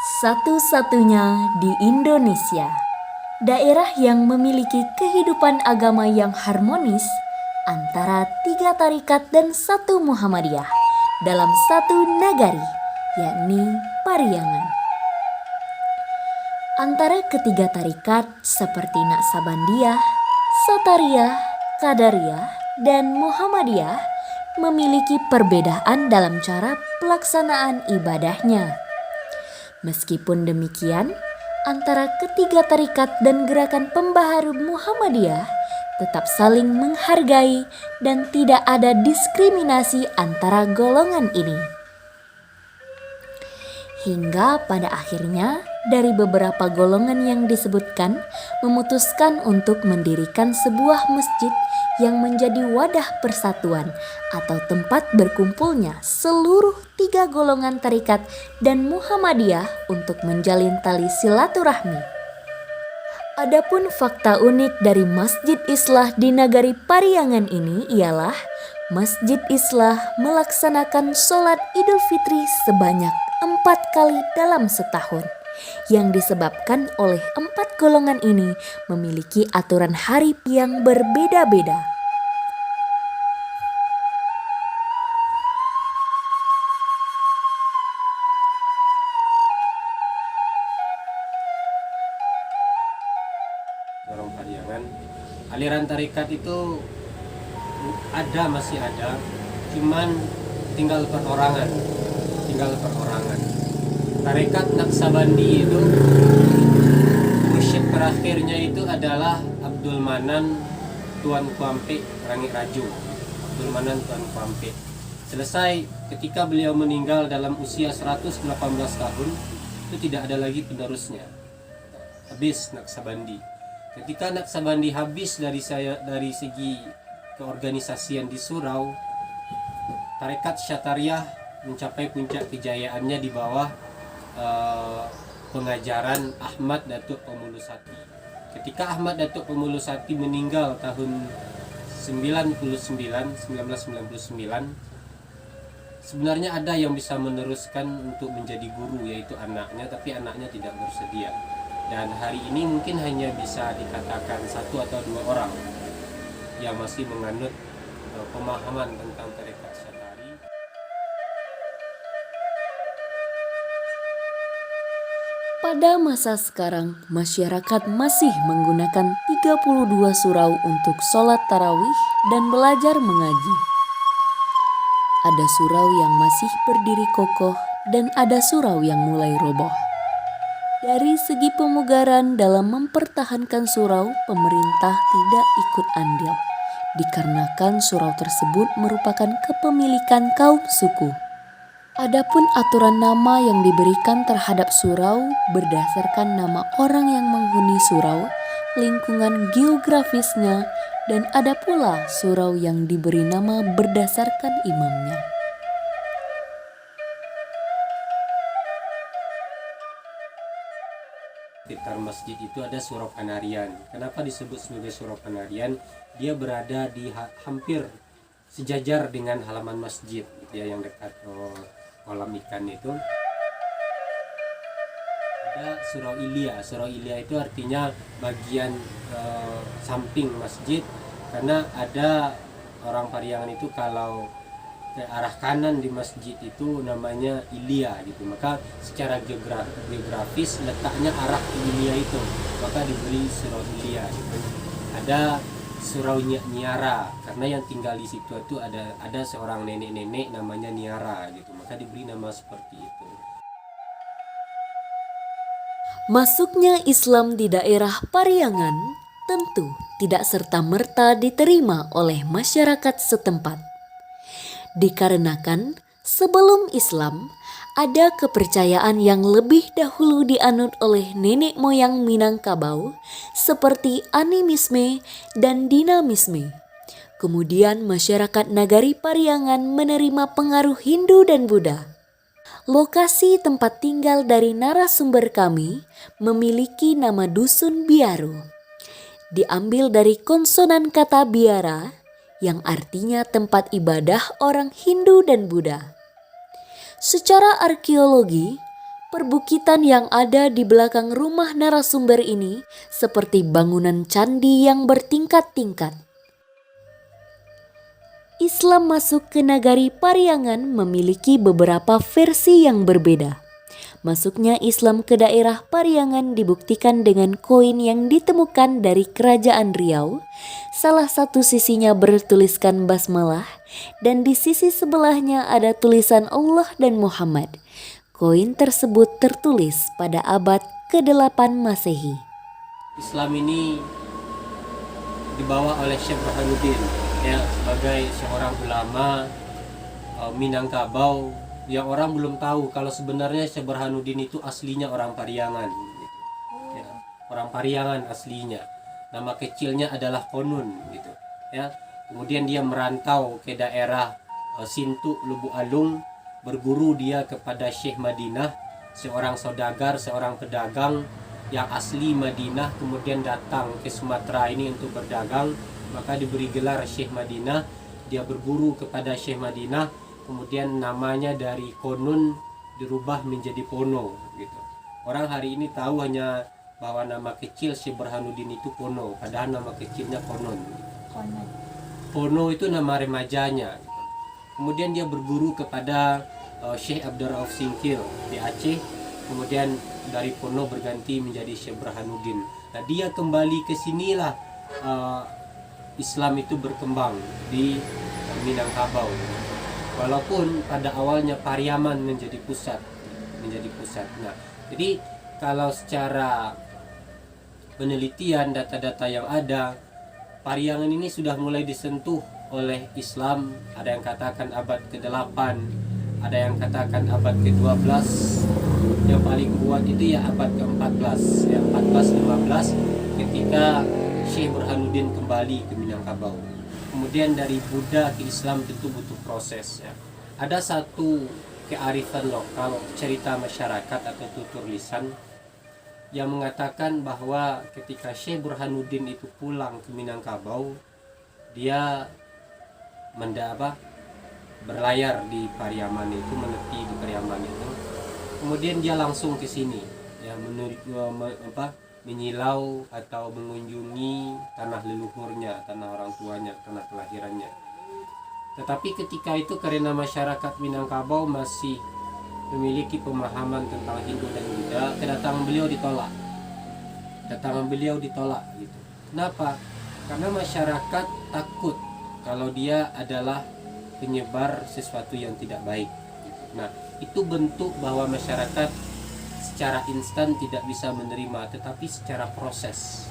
Satu-satunya di Indonesia, daerah yang memiliki kehidupan agama yang harmonis antara 3 tarikat dan 1 Muhammadiyah dalam satu nagari, yakni Pariangan. Antara ketiga tarikat seperti Naksabandiyah, Satariyah, Qadariyah, dan Muhammadiyah memiliki perbedaan dalam cara pelaksanaan ibadahnya. Meskipun demikian, antara ketiga tarikat dan gerakan pembaharu Muhammadiyah tetap saling menghargai dan tidak ada diskriminasi antara golongan ini. Hingga pada akhirnya dari beberapa golongan yang disebutkan memutuskan untuk mendirikan sebuah masjid yang menjadi wadah persatuan atau tempat berkumpulnya seluruh 3 golongan tarikat dan Muhammadiyah untuk menjalin tali silaturahmi. Adapun fakta unik dari Masjid Islah di Nagari Pariangan ini ialah Masjid Islah melaksanakan sholat Idul Fitri sebanyak 4 kali dalam setahun, yang disebabkan oleh 4 golongan ini memiliki aturan hari yang berbeda-beda. Orang Pariangan, aliran tarikat itu masih ada, cuman tinggal perorangan. Tarekat Naksabandi itu mursyid terakhirnya itu adalah Abdul Manan Tuan Kuampe Rangit Raju. Abdul Manan Tuan Kuampe. Selesai ketika beliau meninggal dalam usia 118 tahun, itu tidak ada lagi penerusnya. Habis Naksabandi. Ketika Naksabandi habis dari segi keorganisasian di Surau, tarekat Satariyah mencapai puncak kejayaannya di bawah pengajaran Ahmad Datuk Pemulusati. Ketika Ahmad Datuk Pemulusati meninggal tahun 1999, sebenarnya ada yang bisa meneruskan untuk menjadi guru, yaitu anaknya, tapi anaknya tidak bersedia. Dan hari ini mungkin hanya bisa dikatakan 1 atau 2 orang yang masih menganut pemahaman tentang tarekat Syatari. Pada masa sekarang, masyarakat masih menggunakan 32 surau untuk sholat tarawih dan belajar mengaji. Ada surau yang masih berdiri kokoh dan ada surau yang mulai roboh. Dari segi pemugaran dalam mempertahankan surau, pemerintah tidak ikut andil, dikarenakan surau tersebut merupakan kepemilikan kaum suku. Adapun aturan nama yang diberikan terhadap surau berdasarkan nama orang yang menghuni surau, lingkungan geografisnya, dan ada pula surau yang diberi nama berdasarkan imamnya. Sekitar masjid itu ada Surau Kanarian. Kenapa disebut sebagai Surau Kanarian? Dia berada di hampir sejajar dengan halaman masjid, gitu ya, yang dekat kolam ikan itu. Ada Surau Ilia. Surau Ilia itu artinya bagian samping masjid, karena ada orang Pariangan itu kalau ke arah kanan di masjid itu namanya Ilia gitu, maka secara geografis letaknya arah ke Ilia itu, maka diberi Surau Ilia gitu. Ada Surau Niara, karena yang tinggal di situ itu ada seorang nenek-nenek namanya Niara gitu, maka diberi nama seperti itu. Masuknya Islam di daerah Pariangan tentu tidak serta-merta diterima oleh masyarakat setempat. Dikarenakan sebelum Islam ada kepercayaan yang lebih dahulu dianut oleh nenek moyang Minangkabau seperti animisme dan dinamisme. Kemudian masyarakat Nagari Pariangan menerima pengaruh Hindu dan Buddha. Lokasi tempat tinggal dari narasumber kami memiliki nama Dusun Biaru. Diambil dari konsonan kata biara yang artinya tempat ibadah orang Hindu dan Buddha. Secara arkeologi, Perbukitan yang ada di belakang rumah narasumber ini seperti bangunan candi yang bertingkat-tingkat. Islam masuk ke Nagari Pariangan memiliki beberapa versi yang berbeda. Masuknya Islam ke daerah Pariangan dibuktikan dengan koin yang ditemukan dari Kerajaan Riau. Salah satu sisinya bertuliskan basmalah dan di sisi sebelahnya ada tulisan Allah dan Muhammad. Koin tersebut tertulis pada abad ke-8 Masehi. Islam ini dibawa oleh Syekh Burhanuddin ya, sebagai seorang ulama Minangkabau yang orang belum tahu kalau sebenarnya Syekh Burhanuddin itu aslinya orang Pariangan gitu. Ya, orang Pariangan aslinya. Nama kecilnya adalah Konun gitu ya. Kemudian dia merantau ke daerah Sintu Lubuk Alung, berguru dia kepada Syekh Madinah, seorang saudagar, seorang pedagang yang asli Madinah, kemudian datang ke Sumatera ini untuk berdagang, maka diberi gelar Syekh Madinah. Dia berguru kepada Syekh Madinah, kemudian namanya dari Konun dirubah menjadi Pono gitu. Orang hari ini tahu hanya bahwa nama kecil Syekh Burhanuddin itu Pono, padahal nama kecilnya Konon. Pono itu nama remajanya gitu. Kemudian dia berguru kepada Syekh Abdurrauf Singkil di Aceh, kemudian dari Pono berganti menjadi Syekh Burhanuddin. Nah, dia kembali ke sinilah Islam itu berkembang di Minangkabau. Walaupun pada awalnya Pariaman menjadi pusat. Nah, jadi kalau secara penelitian data-data yang ada, Pariangan ini sudah mulai disentuh oleh Islam. Ada yang katakan abad ke-8, ada yang katakan abad ke-12. Yang paling kuat itu ya abad ke-14, ya 14-15, ketika Syekh Burhanuddin kembali ke Minangkabau. Kemudian dari Buddha ke Islam tentu butuh proses ya. Ada satu kearifan lokal, cerita masyarakat atau tutur lisan yang mengatakan bahwa ketika Syekh Burhanuddin itu pulang ke Minangkabau, dia berlayar di Pariaman itu, menepi di Pariaman itu. Kemudian dia langsung ke sini ya, menyilau atau mengunjungi tanah leluhurnya, tanah orang tuanya, tanah kelahirannya. Tetapi ketika itu karena masyarakat Minangkabau masih memiliki pemahaman tentang Hindu dan Buddha, kedatangan beliau ditolak gitu. Kenapa? Karena masyarakat takut kalau dia adalah penyebar sesuatu yang tidak baik. Nah, itu bentuk bahwa masyarakat secara instan tidak bisa menerima, tetapi secara proses.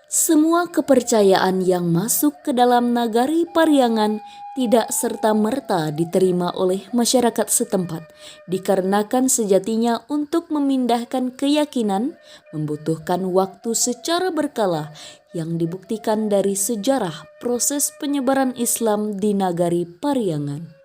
Semua kepercayaan yang masuk ke dalam Nagari Pariangan tidak serta-merta diterima oleh masyarakat setempat, dikarenakan sejatinya untuk memindahkan keyakinan membutuhkan waktu secara berkala yang dibuktikan dari sejarah proses penyebaran Islam di Nagari Pariangan.